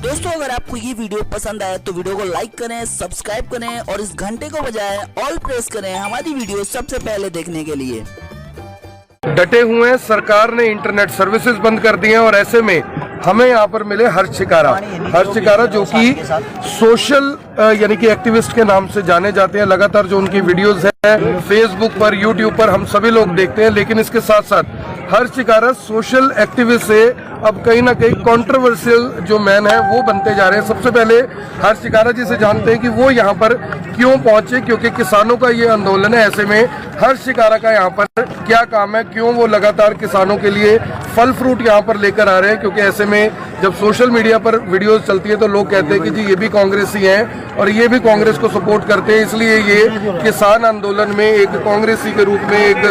दोस्तों अगर आपको ये वीडियो पसंद आए तो वीडियो को लाइक करें, सब्सक्राइब करें और इस घंटे को बजाएं ऑल प्रेस करें हमारी वीडियो सबसे पहले देखने के लिए। डटे हुए हैं, सरकार ने इंटरनेट सर्विसेज बंद कर दी हैं और ऐसे में हमें यहाँ पर मिले हर्ष शिकारा जो कि सोशल यानी कि एक्टिविस्ट के नाम से जाने जाते हैं। लगातार जो उनकी वीडियोस हैं फेसबुक पर, यूट्यूब पर हम सभी लोग देखते हैं, लेकिन इसके साथ साथ हर्ष शिकारा सोशल एक्टिविस्ट से अब कहीं ना कहीं कंट्रोवर्शियल जो मैन है वो बनते जा रहे हैं। सबसे पहले हर्ष शिकारा जी से जानते हैं कि वो यहाँ पर क्यों पहुंचे, क्योंकि किसानों का ये आंदोलन है। ऐसे में हर्ष शिकारा का यहाँ पर क्या काम है, क्यों वो लगातार किसानों के लिए फल फ्रूट यहाँ पर लेकर आ रहे हैं, क्योंकि ऐसे में जब सोशल मीडिया पर वीडियोस चलती है तो लोग कहते हैं कि जी ये भी कांग्रेसी हैं और ये भी कांग्रेस को सपोर्ट करते हैं, इसलिए ये किसान आंदोलन में एक कांग्रेसी के रूप में एक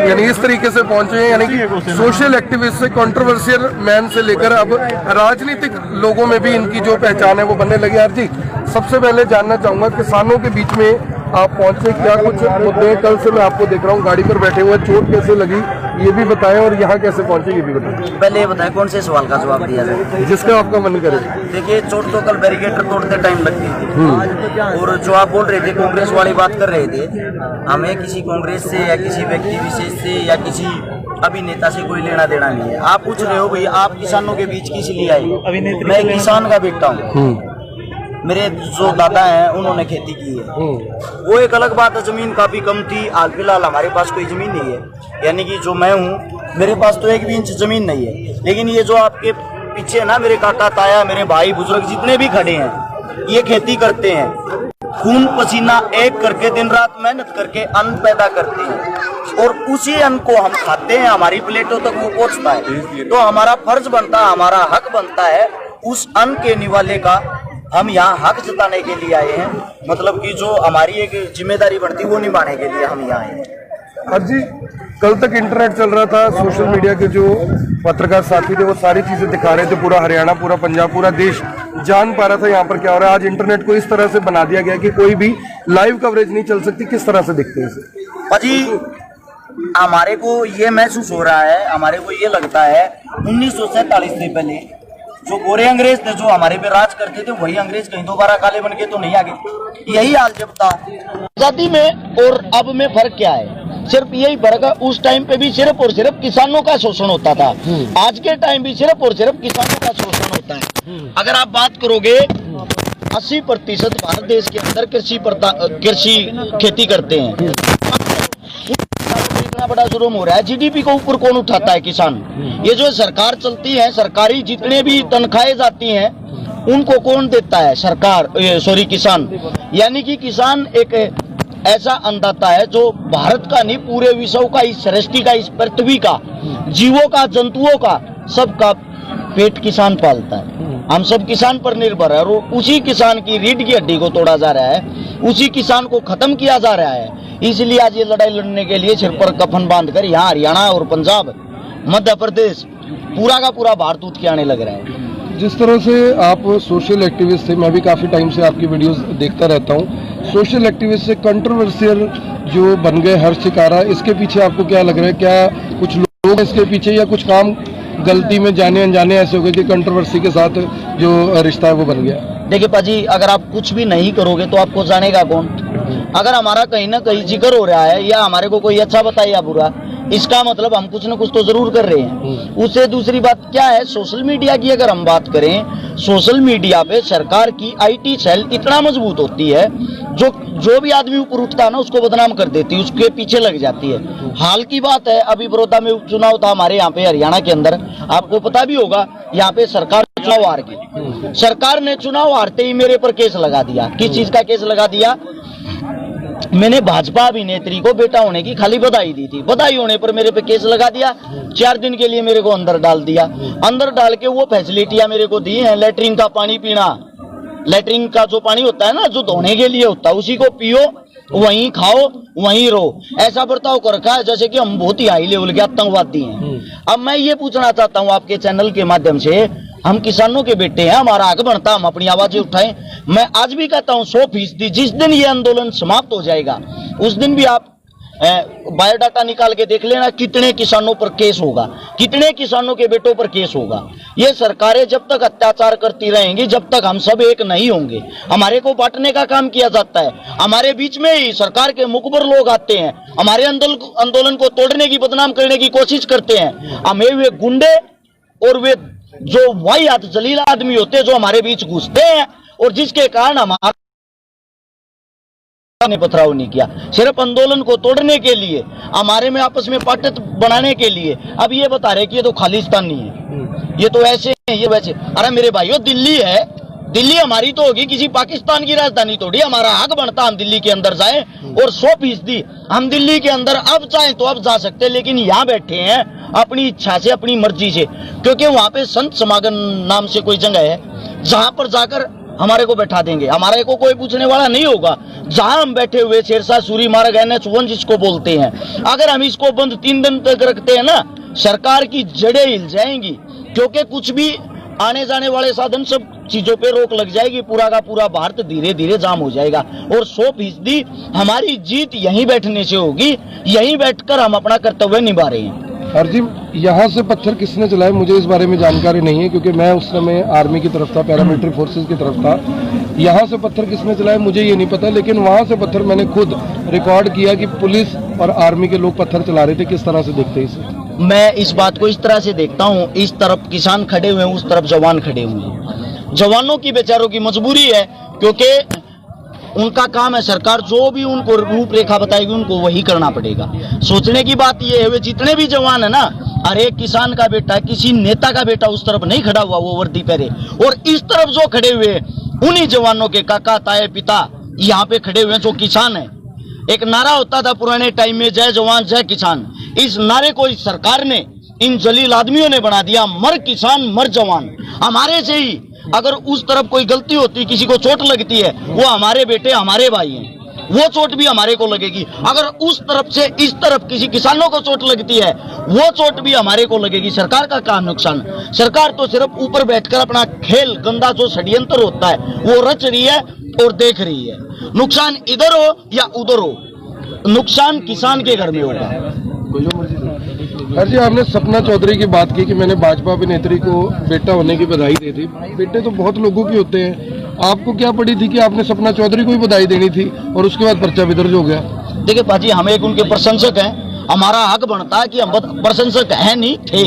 यानी इस तरीके से पहुंचे हैं। यानी कि सोशल एक्टिविस्ट से कंट्रोवर्शियल मैन से लेकर अब राजनीतिक लोगों में भी इनकी जो पहचान है वो बनने लगी। यार जी, सबसे पहले जानना चाहूंगा किसानों के बीच में आप पहुंचे, क्या कुछ मुद्दे? कल से मैं आपको देख रहा हूँ गाड़ी पर बैठे हुए, चोट कैसे लगी ये भी बताएं और यहाँ कैसे पहुंचे ये भी बताएं। पहले ये बताएं कौन से सवाल का जवाब दिया जाए, जिसका आपका मन करे। देखिए, चोट तो कल बैरिकेटर तोड़ते टाइम लगती थी और जो आप बोल रहे थे कांग्रेस वाली बात कर रहे थे, हमें किसी कांग्रेस से या किसी व्यक्ति विशेष से या किसी अभिनेता से कोई लेना देना नहीं है। आप पूछ रहे हो भाई आप किसानों के बीच किस लिए आए? मैं किसान का बेटा हूँ, मेरे जो दादा हैं उन्होंने खेती की है, वो एक अलग बात है। जमीन काफी कम थी, हाल फिलहाल हमारे पास कोई जमीन नहीं है, यानी कि जो मैं हूँ मेरे पास तो 1 भी इंच जमीन नहीं है। लेकिन ये जो आपके पीछे ना मेरे काका ताया मेरे भाई बुजुर्ग जितने भी खड़े हैं ये खेती करते हैं, खून पसीना एक करके दिन रात मेहनत करके अन्न पैदा करते हैं और उसी अन्न को हम खाते हैं, हमारी प्लेटों तक वो पहुंचता है। तो हमारा फर्ज बनता है, हमारा हक बनता है उस अन्न के निवाले का हम यहाँ हक जताने के लिए आए हैं। मतलब कि जो हमारी एक जिम्मेदारी बनती है वो निभाने के लिए हम यहाँ आए हैं। जी, कल तक इंटरनेट चल रहा था, सोशल मीडिया के जो पत्रकार साथी थे वो सारी चीजें दिखा रहे थे, पूरा हरियाणा, पूरा पंजाब, पूरा देश जान पा रहा था यहाँ पर क्या हो रहा है। आज इंटरनेट को इस तरह से बना दिया गया कि कोई भी लाइव कवरेज नहीं चल सकती। किस तरह से दिखते हैं इसे? भाजी, हमारे को ये महसूस हो रहा है, हमारे को ये लगता है 1947 से पहले जो गोरे अंग्रेज थे जो हमारे पे राज करते थे वही अंग्रेज कहीं दोबारा काले बन के तो नहीं आ गए। यही हाल जब था आजादी में और अब में फर्क क्या है? सिर्फ यही फर्क है, उस टाइम पे भी सिर्फ और सिर्फ किसानों का शोषण होता था, आज के टाइम भी सिर्फ और सिर्फ किसानों का शोषण होता है। अगर आप बात करोगे 80% भारत देश के अंदर कृषि खेती करते हैं, इतना बड़ा जुर्म हो रहा है। जीडीपी को ऊपर कौन उठाता है? किसान। ये जो सरकार चलती है, सरकारी जितने भी तनख्वाहें जाती हैं उनको कौन देता है? सरकार, किसान। यानी कि किसान एक ऐसा अन्नदाता है जो भारत का नहीं पूरे विश्व का, इस सृष्टि का, इस पृथ्वी का, जीवों का, जंतुओं का, सबका पेट किसान पालता है। हम सब किसान पर निर्भर है और उसी किसान की रीढ़ की हड्डी को तोड़ा जा रहा है, उसी किसान को खत्म किया जा रहा है। इसलिए आज ये लड़ाई लड़ने के लिए सिर पर कफन बांधकर यहाँ हरियाणा और पंजाब, मध्य प्रदेश पूरा का पूरा भारत उठ के आने लग रहा है। जिस तरह से आप सोशल एक्टिविस्ट थे, मैं भी काफी टाइम से आपकी वीडियोस देखता रहता हूँ, सोशल एक्टिविस्ट से कंट्रोवर्शियल जो बन गए हर्ष शिकारा, इसके पीछे आपको क्या लग रहा है? क्या कुछ लोग इसके पीछे या कुछ काम गलती में जाने अनजाने ऐसे हो गए कि कंट्रोवर्सी के साथ जो रिश्ता है वो बन गया? देखिए पाजी, अगर आप कुछ भी नहीं करोगे तो आपको जानेगा कौन? अगर हमारा कहीं ना कहीं जिक्र हो रहा है या हमारे को कोई अच्छा बताए या बुरा, इसका मतलब हम कुछ ना कुछ तो जरूर कर रहे हैं। उससे दूसरी बात क्या है, सोशल मीडिया की अगर हम बात करें, सोशल मीडिया पे सरकार की आईटी सेल इतना मजबूत होती है, जो भी आदमी ऊपर उठता है ना उसको बदनाम कर देती है, उसके पीछे लग जाती है। हाल की बात है, अभी बड़ौदा में उपचुनाव था हमारे यहाँ पे हरियाणा के अंदर, आपको पता भी होगा, यहाँ पे सरकार चुनाव हार गई। सरकार ने चुनाव हारते ही मेरे पर केस लगा दिया। किस चीज का केस लगा दिया? मैंने भाजपा अभिनेत्री को बेटा होने की खाली बधाई दी थी, बधाई होने पर मेरे पे केस लगा दिया। 4 दिन के लिए मेरे को अंदर डाल दिया। अंदर डाल के वो फैसिलिटियां मेरे को दी हैं, लेटरिन का पानी पीना, लेटरिन का जो पानी होता है ना जो धोने के लिए होता है, उसी को पियो, वहीं खाओ, वहीं रहो। ऐसा बर्ताव कर रखा है जैसे कि हम बहुत ही हाई लेवल के आतंकवादी हैं। अब मैं ये पूछना चाहता हूँ आपके चैनल के माध्यम से, हम किसानों के बेटे हैं, हमारा हक बनता है हम अपनी आवाजें उठाएं। मैं आज भी कहता हूं 100%, जिस दिन ये आंदोलन समाप्त हो जाएगा उस दिन भी आप बायोडाटा निकाल के देख लेना, कितने किसानों पर केस होगा, कितने किसानों के बेटों पर केस होगा। ये सरकारें जब तक अत्याचार करती रहेंगी, जब तक हम सब एक नहीं होंगे। हमारे को बांटने का काम किया जाता है, हमारे बीच में ही सरकार के मुखबर लोग आते हैं, हमारे आंदोलन को तोड़ने की, बदनाम करने की कोशिश करते हैं। हमें वे गुंडे और वे जो वाहियात जलील आदमी होते हैं जो हमारे बीच घुसते हैं, और जिसके कारण हमारा ने पथराव नहीं किया, सिर्फ आंदोलन को तोड़ने के लिए, हमारे में आपस में पार्टी बनाने के लिए। अब ये बता रहे कि ये तो खालिस्तानी है, ये तो ऐसे है, ये वैसे। अरे मेरे भाइयों, दिल्ली है, दिल्ली हमारी तो होगी, किसी पाकिस्तान की राजधानी थोड़ी। हमारा हक बनता हम दिल्ली के अंदर जाएं, और 100% हम दिल्ली के अंदर अब चाहें तो अब जा सकते, लेकिन यहाँ बैठे हैं अपनी इच्छा से, अपनी मर्जी से, क्योंकि वहां पे संत समागम नाम से कोई जगह है जहां पर जाकर हमारे को बैठा देंगे, हमारे को कोई पूछने वाला नहीं होगा। जहां हम बैठे हुए शेरशाह सूरी मार्ग NH1 जिसको बोलते हैं, अगर हम इसको बंद 3 दिन तक रखते हैं ना, सरकार की जड़ें हिल जाएंगी, क्योंकि कुछ भी आने जाने वाले साधन सब चीजों पे रोक लग जाएगी। पूरा का पूरा भारत धीरे धीरे जाम हो जाएगा, और 100% हमारी जीत यहीं बैठने से होगी। यहीं बैठकर हम अपना कर्तव्य निभा रहे हैं। और जी, यहाँ से पत्थर किसने चलाए मुझे इस बारे में जानकारी नहीं है, क्योंकि मैं उस समय आर्मी की तरफ था, पैरामिलिट्री फोर्सेस की तरफ था। यहाँ से पत्थर किसने चलाए मुझे ये नहीं पता, लेकिन वहाँ से पत्थर मैंने खुद रिकॉर्ड किया कि पुलिस और आर्मी के लोग पत्थर चला रहे थे। किस तरह से देखते हैं इसे? मैं इस बात को इस तरह से देखता हूँ, इस तरफ किसान खड़े हुए हैं, उस तरफ जवान खड़े हुए हैं। जवानों की बेचारों की मजबूरी है, क्योंकि उनका काम है, सरकार जो भी उनको रूपरेखा बताएगी उनको वही करना पड़ेगा। सोचने की बात यह है, वे जितने भी जवान है ना, हर एक किसान का बेटा, किसी नेता का बेटा उस तरफ नहीं खड़ा हुआ, वो वर्दी पहरे, और इस तरफ जो खड़े हुए उन्हीं जवानों के काका ताए पिता यहाँ पे खड़े हुए हैं जो किसान है। एक नारा होता था पुराने टाइम में, जय जवान जय किसान। इस नारे को इस सरकार ने, इन जलील आदमियों ने बना दिया, मर किसान मर जवान। हमारे से ही अगर उस तरफ कोई गलती होती, किसी को चोट लगती है, वो हमारे बेटे हमारे भाई हैं, वो चोट भी हमारे को लगेगी। अगर उस तरफ से इस तरफ किसी किसानों को चोट लगती है, वो चोट भी हमारे को लगेगी। सरकार का क्या नुकसान? सरकार तो सिर्फ ऊपर बैठकर अपना खेल, गंदा जो षड्यंत्र होता है वो रच रही है और देख रही है। नुकसान इधर हो या उधर हो, नुकसान किसान के घर में होगा। हर जी, आपने सपना चौधरी की बात की कि मैंने भाजपा अभिनेत्री को बेटा होने की बधाई दे दी। बेटे तो बहुत लोगों के होते हैं, आपको क्या पड़ी थी कि आपने सपना चौधरी को ही बधाई देनी थी और उसके बाद पर्चा भी दर्ज हो गया? देखिए पाजी, हम एक उनके प्रशंसक हैं, हमारा हक बनता है कि हम प्रशंसक है नहीं थे,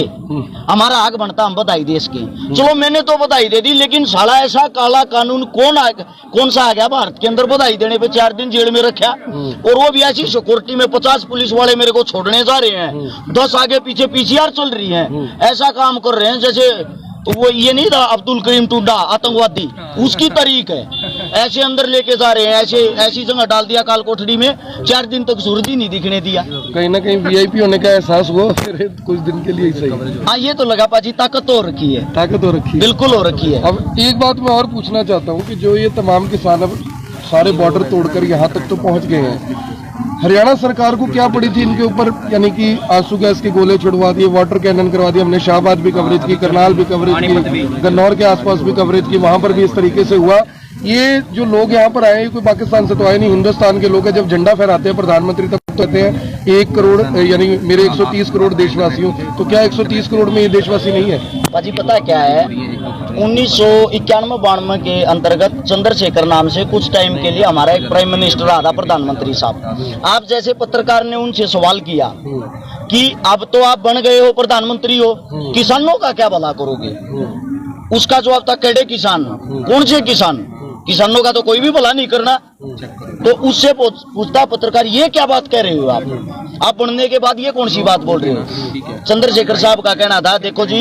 हमारा हक बनता हम बधाई दे इसके। चलो मैंने तो बधाई दे दी, लेकिन साला ऐसा काला कानून कौन सा आ गया भारत के अंदर? बधाई देने पे 4 दिन जेल में रखा, और वो भी ऐसी सिक्योरिटी में 50 पुलिस वाले मेरे को छोड़ने जा रहे हैं, 10 आगे पीछे PCR चल रही है। ऐसा काम कर रहे हैं जैसे तो वो ये नहीं था अब्दुल करीम टुड्डा आतंकवादी, उसकी तरीक है। ऐसे अंदर लेके जा रहे हैं, ऐसी जगह डाल दिया काल कोठरी में, 4 दिन तक सूरज ही नहीं दिखने दिया। कहीं ना कहीं VIP होने का एहसास हुआ फिर कुछ दिन के लिए ही सही। हाँ, ये तो लगा पाजी, ताकत हो रखी है, ताकत हो रखी है, बिल्कुल हो रखी है। अब एक बात मैं और पूछना चाहता हूँ कि जो ये तमाम किसान अब सारे बॉर्डर तोड़कर यहाँ तक तो पहुँच गए हैं, हरियाणा सरकार को क्या पड़ी थी इनके ऊपर? यानी कि आंसू गैस के गोले छुड़वा दिए, वाटर कैनन करवा दिया। हमने शाहबाद भी कवरेज की, करनाल भी कवरेज की, गन्नौर के आसपास भी कवरेज की, वहां पर भी इस तरीके से हुआ। ये जो लोग यहाँ पर आए, कोई पाकिस्तान से तो आए नहीं, हिंदुस्तान के लोग हैं। जब झंडा फहराते हैं प्रधानमंत्री तब कहते हैं 1 करोड़, यानी मेरे 130 करोड़ देशवासियों, तो क्या 130 करोड़ में ये देशवासी नहीं है? पाजी पता क्या है, 1991-92 के अंतर्गत चंद्रशेखर नाम से कुछ टाइम के लिए हमारा एक प्राइम मिनिस्टर आ था, प्रधानमंत्री साहब। आप जैसे पत्रकार ने उनसे सवाल किया कि अब तो आप बन गए हो, प्रधानमंत्री हो, किसानों का क्या भला करोगे? उसका जवाब था, कैडे किसान? कौन से किसान? किसानों का तो कोई भी भला नहीं करना। तो उससे पूछता पत्रकार, ये क्या बात कह रहे हो आप बनने के बाद ये कौन सी बात बोल रहे हो? चंद्रशेखर साहब का कहना था, देखो जी,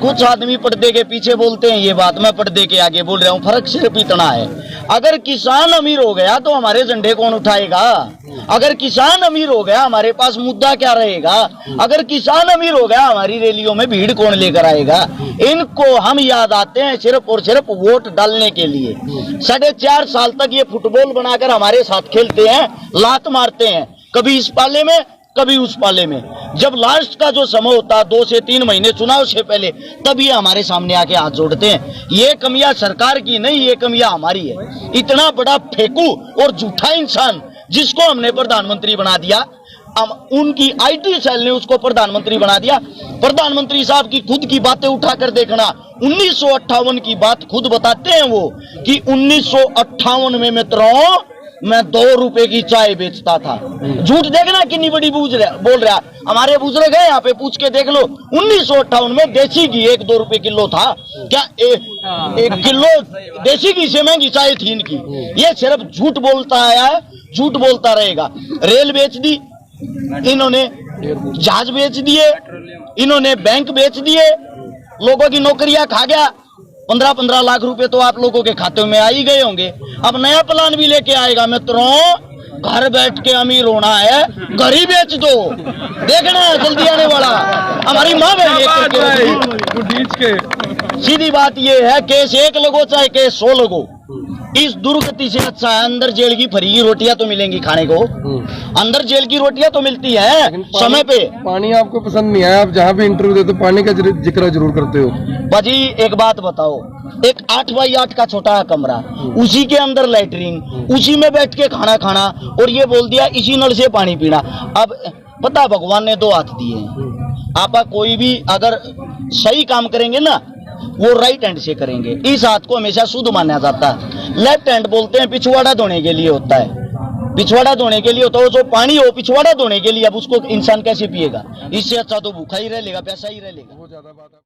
कुछ आदमी पर्दे के पीछे बोलते हैं ये बात, मैं पर्दे के आगे बोल रहा हूँ, फर्क सिर्फ इतना है, अगर किसान अमीर हो गया तो हमारे झंडे कौन उठाएगा? अगर किसान अमीर हो गया हमारे पास मुद्दा क्या रहेगा? अगर किसान अमीर हो गया हमारी रैलियों में भीड़ कौन लेकर आएगा? इनको हम याद आते हैं सिर्फ और सिर्फ वोट डालने के लिए। 4.5 साल तक ये फुटबॉल बनाकर हमारे साथ खेलते हैं, लात मारते हैं, कभी इस पाले में कभी उस पाले में। जब लास्ट का जो समय होता है 2 से 3 महीने चुनाव से पहले, तब ये हमारे सामने आके हाथ जोड़ते हैं। ये कमियां सरकार की नहीं, ये कमियां हमारी है। इतना बड़ा फेंकू और झूठा इंसान जिसको हमने प्रधानमंत्री बना दिया, उनकी आईटी सेल ने उसको प्रधानमंत्री बना दिया। प्रधानमंत्री साहब की खुद की बातें उठाकर देखना, 1958 की बात खुद बताते हैं वो कि 1958 में मित्रों मैं 2 रुपए की चाय बेचता था। झूठ देखना कितनी बड़ी बोल रहा। हमारे बुजुर्ग है यहाँ पे, पूछ के देख लो। 1958 में देसी घी 1-2 रुपए किलो था क्या? एक किलो देसी घी से महंगी चाय थी इनकी। ये सिर्फ झूठ बोलता आया है, झूठ बोलता रहेगा। रेल बेच दी इन्होंने, जहाज बेच दिए इन्होंने, बैंक बेच दिए, लोगों की नौकरियां खा गया। 15-15 लाख रुपए तो आप लोगों के खाते में आ ही गए होंगे। अब नया प्लान भी लेके आएगा मित्रों, घर बैठ के अमीर होना है, घर ही बेच दो, देखना है जल्दी आने वाला। हमारी माँ बहन सीधी बात ये है, केस 1 लगो चाहे केस 100 लगो, इस दुर्गति से अच्छा है अंदर जेल की फ्री रोटियां तो मिलेंगी खाने को। अंदर जेल की रोटियां तो मिलती है समय पे। पानी आपको पसंद नहीं आया, आप जहाँ भी इंटरव्यू देते हो पानी का जिक्र जरूर करते हो। बाजी एक बात बताओ, एक 8x8 का छोटा कमरा, उसी के अंदर लैट्रिन, उसी में बैठ के खाना खाना, और ये बोल दिया इसी नल से पानी पीना। अब पता भगवान ने 2 हाथ दिए हैं, आप कोई भी अगर सही काम करेंगे ना वो राइट हैंड से करेंगे। इस हाथ को हमेशा शुद्ध माना जाता है। लेफ्ट हैंड बोलते हैं पिछवाड़ा धोने के लिए होता है, पिछवाड़ा धोने के लिए होता है। जो पानी हो पिछवाड़ा धोने के लिए, अब उसको इंसान कैसे पिएगा? इससे अच्छा तो भूखा ही रह लेगा, प्यासा ही रह लेगा।